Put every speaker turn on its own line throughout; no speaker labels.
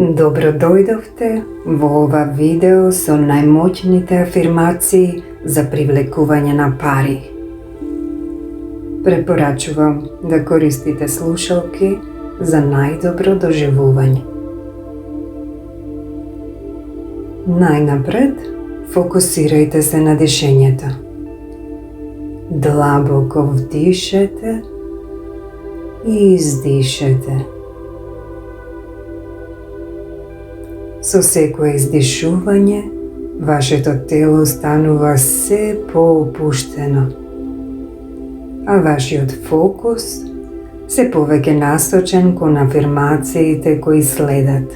Dobro dojdovte vo ova video so najmoćnite afirmaciji za privлекувanje na пари. Preporučujem da koristite slušalke za najdobro doživljavanje. Najnapred fokusirajte se na dišenjето. Dlaboko vdišete i izdišete. Со секое издишување, вашето тело станува се поопуштено, а вашиот фокус се повеќе насочен кон афирмациите кои следат.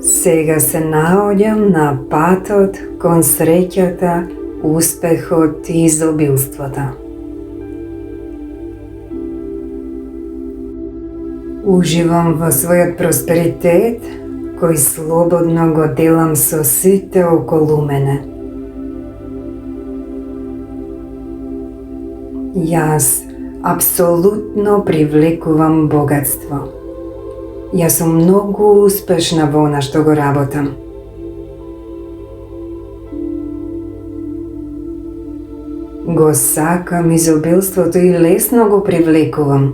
Сега се наоѓам на патот кон среќата, успехот и изобилството. Уживам во својот просперитет, кој слободно го делам со сите околу мене. Јас апсолутно привлекувам богатство. Јас сум многу успешна во она што го работам. Го сакам изобилството и лесно го привлекувам.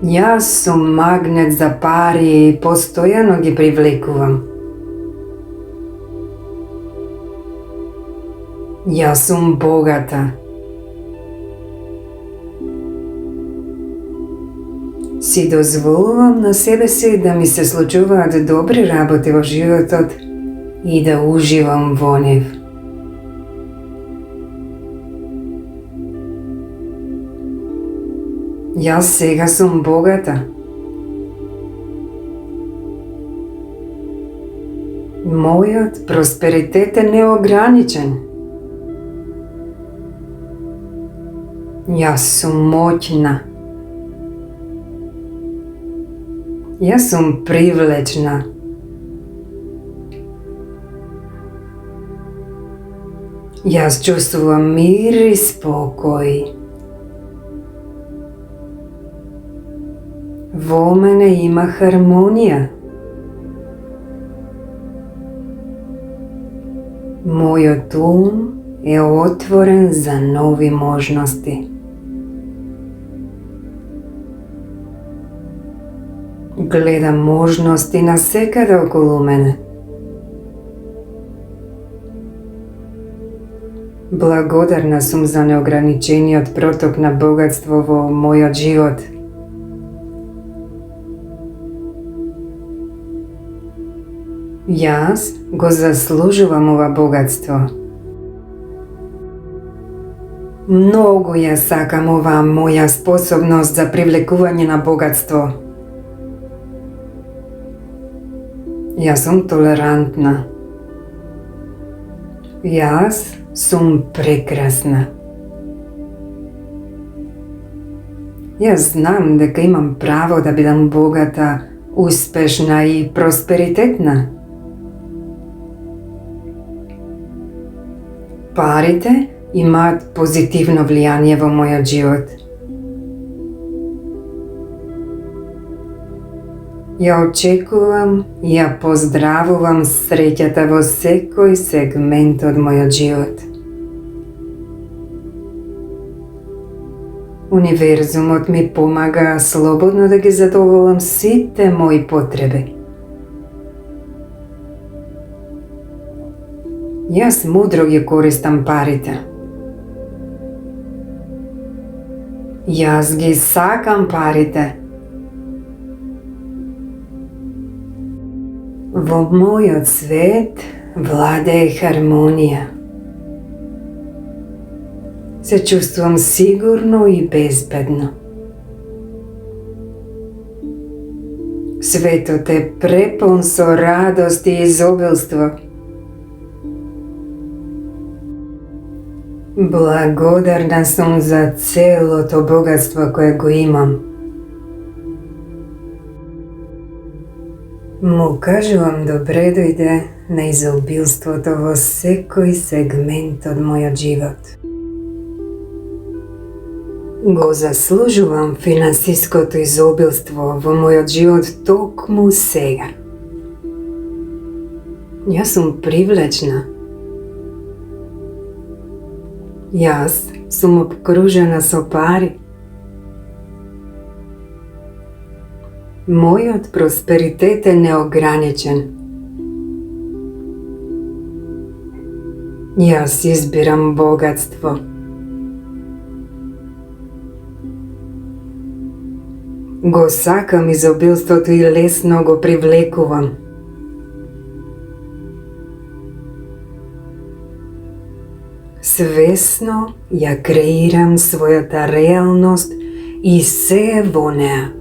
Јас сум магнет за пари и постојано ги привлекувам. Јас сум богата. Си дозволувам на себе си да ми се случуваат добри работи во животот и да уживам во нив. Јас сега сум богата. Мојот просперитет е неограничен. Јас сум моќна. Јас сум привлечна. Јас чувствувам мир и спокој. Во мене има хармонија. Мојот ум е отворен за нови можности. Гледам можности насекаде околу мене. Благодарна сум за неограничениот проток на богатство во мојот живот. Јас го заслужувам ова богатство. Многу ја сакам оваа моја способност за привлекување на богатство. Јас сум толерантна. Јас сум прекрасна. Јас знам дека имам право да бидам богата, успешна и просперитетна. Парите имаат позитивно влијание во мојот живот. Ја очекувам и ја поздравувам среќата во секој сегмент од мојот живот. Универзумот ми помага слободно да ги задоволам сите мои потреби. Јас мудро ги користам парите. Јас ги сакам парите. Во мојот свет владее хармонија. Се чувствувам сигурно и безбедно. Светот е препон со радост и изобилство. Благодарна сум за целото богатство кое го имам. Му кажувам добре дојде на изобилството во секој сегмент од мојот живот. Го заслужувам финансиското изобилство во мојот живот токму сега. Јас сум привлечна. Јас сум обкружена со пари. Мојот просперитет е неограничен. Јас избирам богатство. Го сакам изобилството и лесно го привлекувам. Свесно ја креирам својата реалност и се е во неа.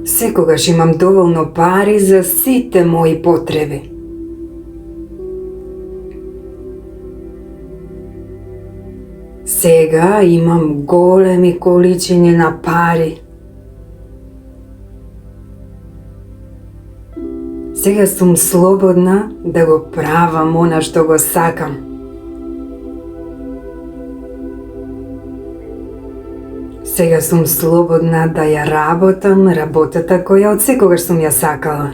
Секогаш имам доволно пари за сите мои потреби. Сега имам големи количини на пари. Сега сум слободна да го правам она што го сакам. Сега сум слободна да ја работам работата која од секогаш сум ја сакала.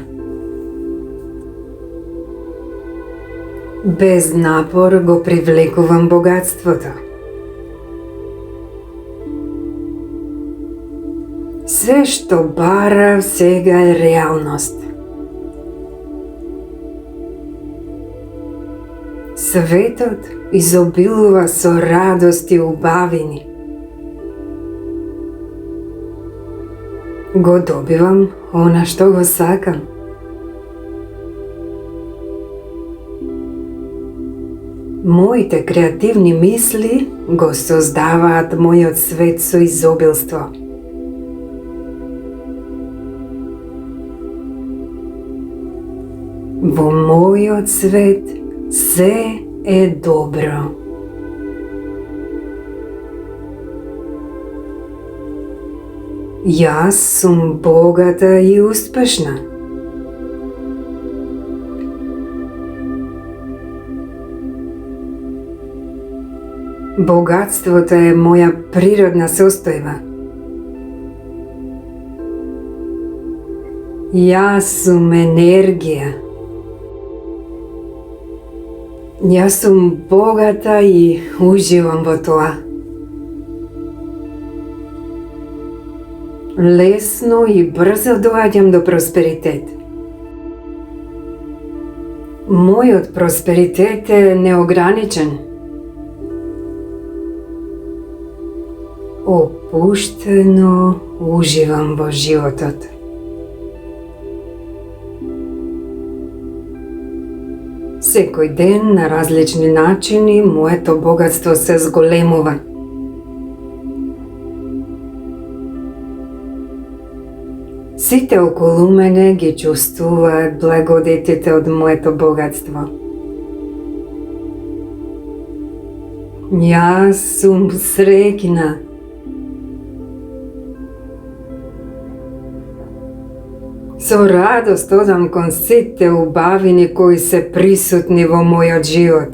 Без напор го привлекувам богатството. Све што барав сега е реалност. Светот изобилува со радост и убавини. Го добивам она што го сакам. Моите креативни мисли го создаваат мојот свет со изобилство. Во мојот свет се е добро. Јас сум богата и успешна. Богатството е моја природна состојба. Јас сум енергија. Јас сум богата и уживам во тоа. Лесно и брзо доаѓам до просперитет. Мојот просперитет е неограничен. Опуштено уживам во животот. Секој ден на различни начини моето богатство се зголемува. Сите околу мене ги чувствуваат благодетите од моето богатство. Јас сум среќна. Со радост одам кон сите убавини кои се присутни во мојот живот.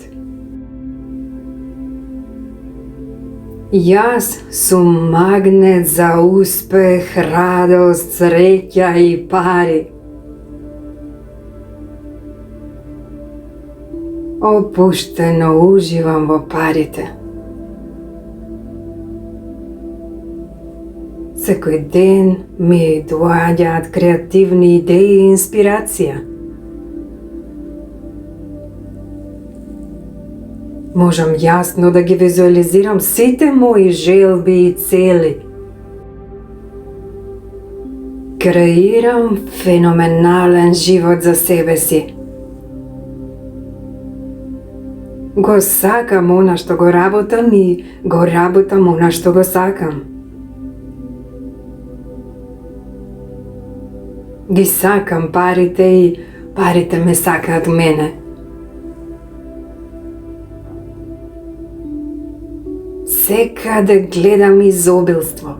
Јас сум магнет за успех, радост, среќа и пари. Опуштено уживам во парите. Секој ден ми доаѓаат креативни идеи и инспирација. Можам јасно да ги визуализирам сите мои желби и цели. Креирам феноменален живот за себе си. Го сакам она што го работам и го работам она што го сакам. Ги сакам парите и парите ме сакаат мене. Секаде гледам изобилство.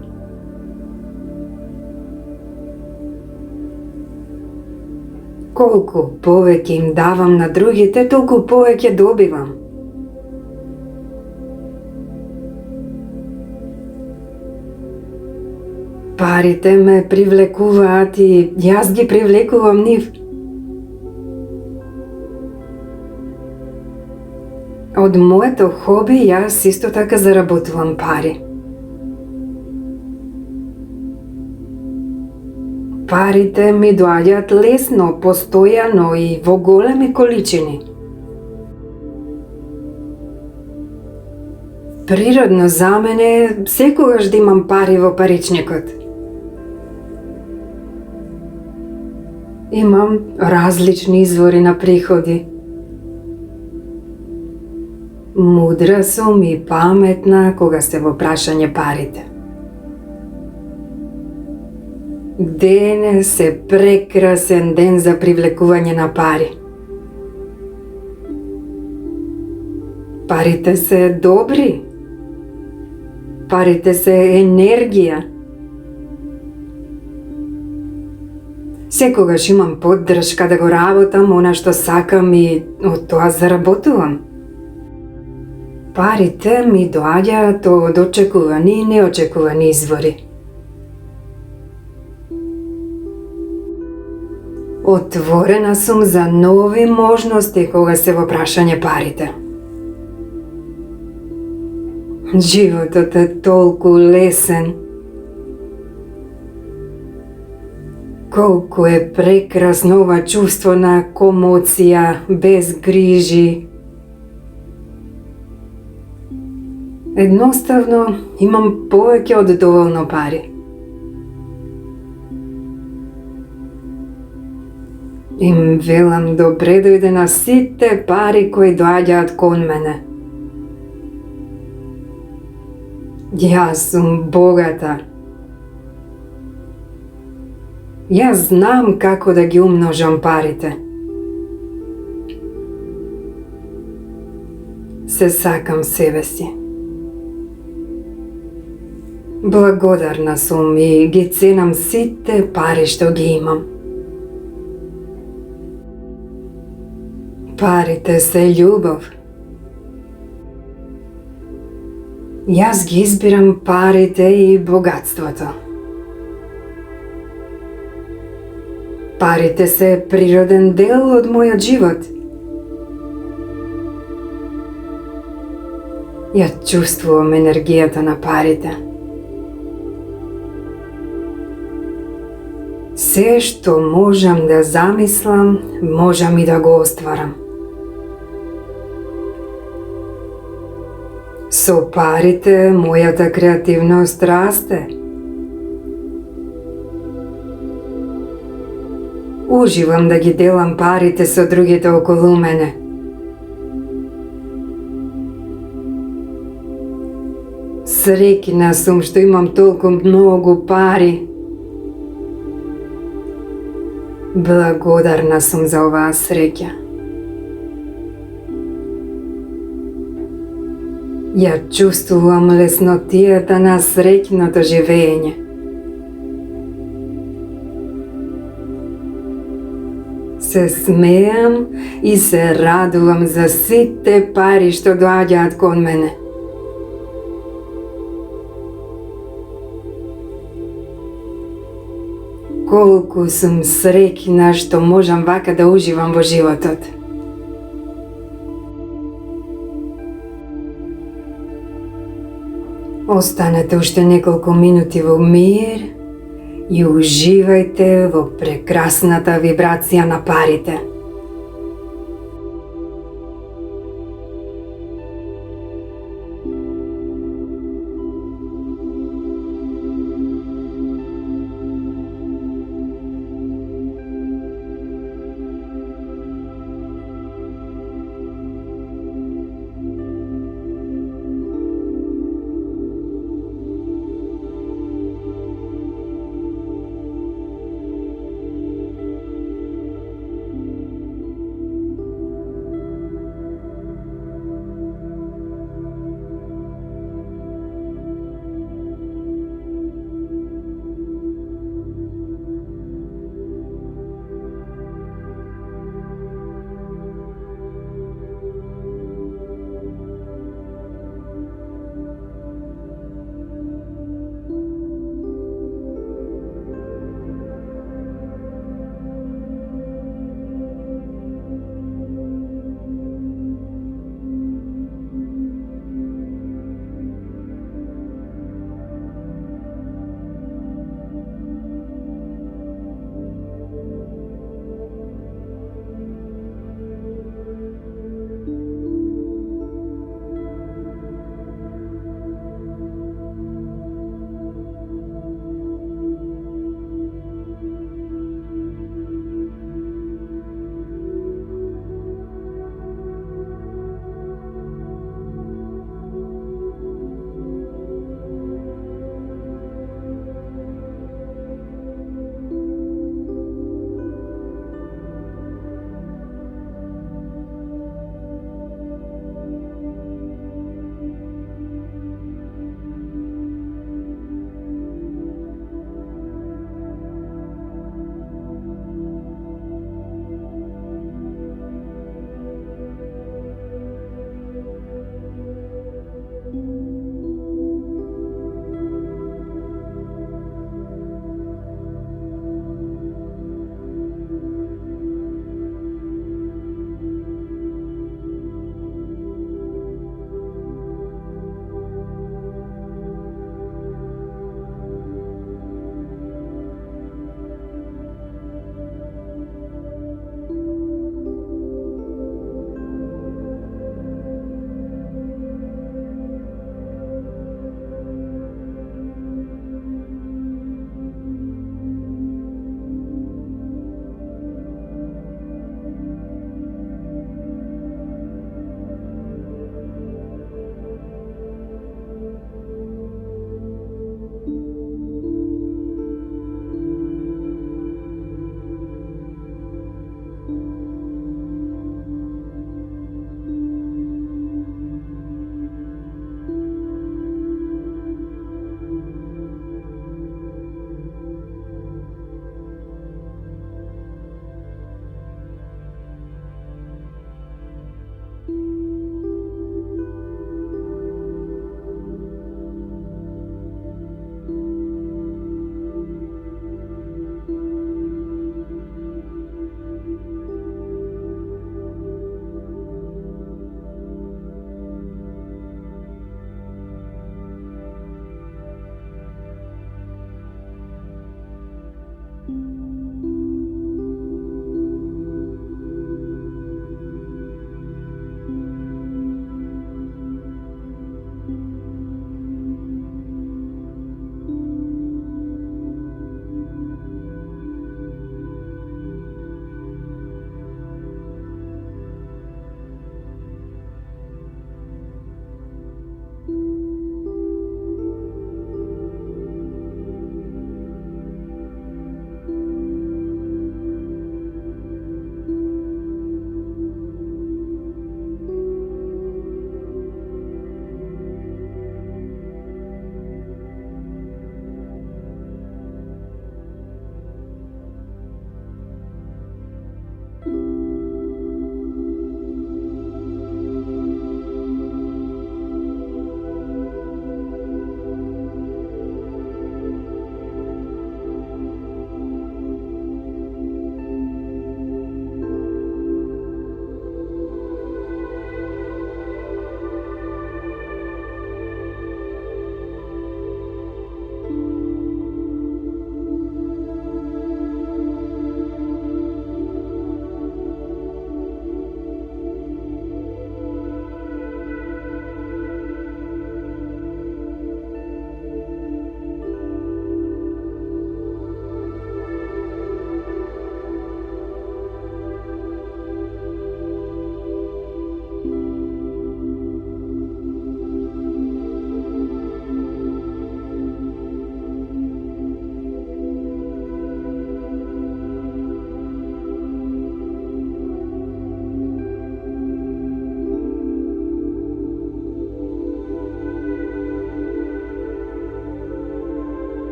Колку повеќе им давам на другите, толку повеќе добивам. Парите ме привлекуваат и јас ги привлекувам нив. Од моето хоби јас исто така заработувам пари. Парите ми доаѓаат лесно, постојано и во големи количини. Природно за мене секогаш да имам пари во паричникот. Имам различни извори на приходи. Мудра сум и паметна кога се во прашање парите. Денес е прекрасен ден за привлекување на пари. Парите се добри. Парите се енергија. Секогаш имам поддршка да го работам она што сакам и од тоа заработувам. Парите ми доаѓаат од очекувани и неочекувани извори. Отворена сум за нови можности кога се во прашање парите. Животот е толку лесен. Колку е прекрасно ова чувство на комоција, без грижи. Едноставно имам повеќе од доволно пари. Им велам добре дојде на сите пари кои доаѓаат кон мене. Јас сум богата. Јас знам како да ги умножам парите. Се сакам себе си. Благодарна сум и ги ценам сите пари што ги имам. Парите се љубов. Јас ги избирам парите и богатството. Парите се природен дел од мојот живот. Ја чувствувам енергијата на парите. Се што можам да замислам, можам и да го остварам. Со парите мојата креативност расте. Уживам да ги делам парите со другите околу мене. Среќна сум што имам толку многу пари. Благодарна сум за оваа среќа. Ја чувствувам леснотијата на среќното живење. Се смеам и се радувам за сите пари што доаѓаат кон мене. Колку сум среќна што можам вака да уживам во животот. Останете уште неколку минути во мир и уживајте во прекрасната вибрација на парите.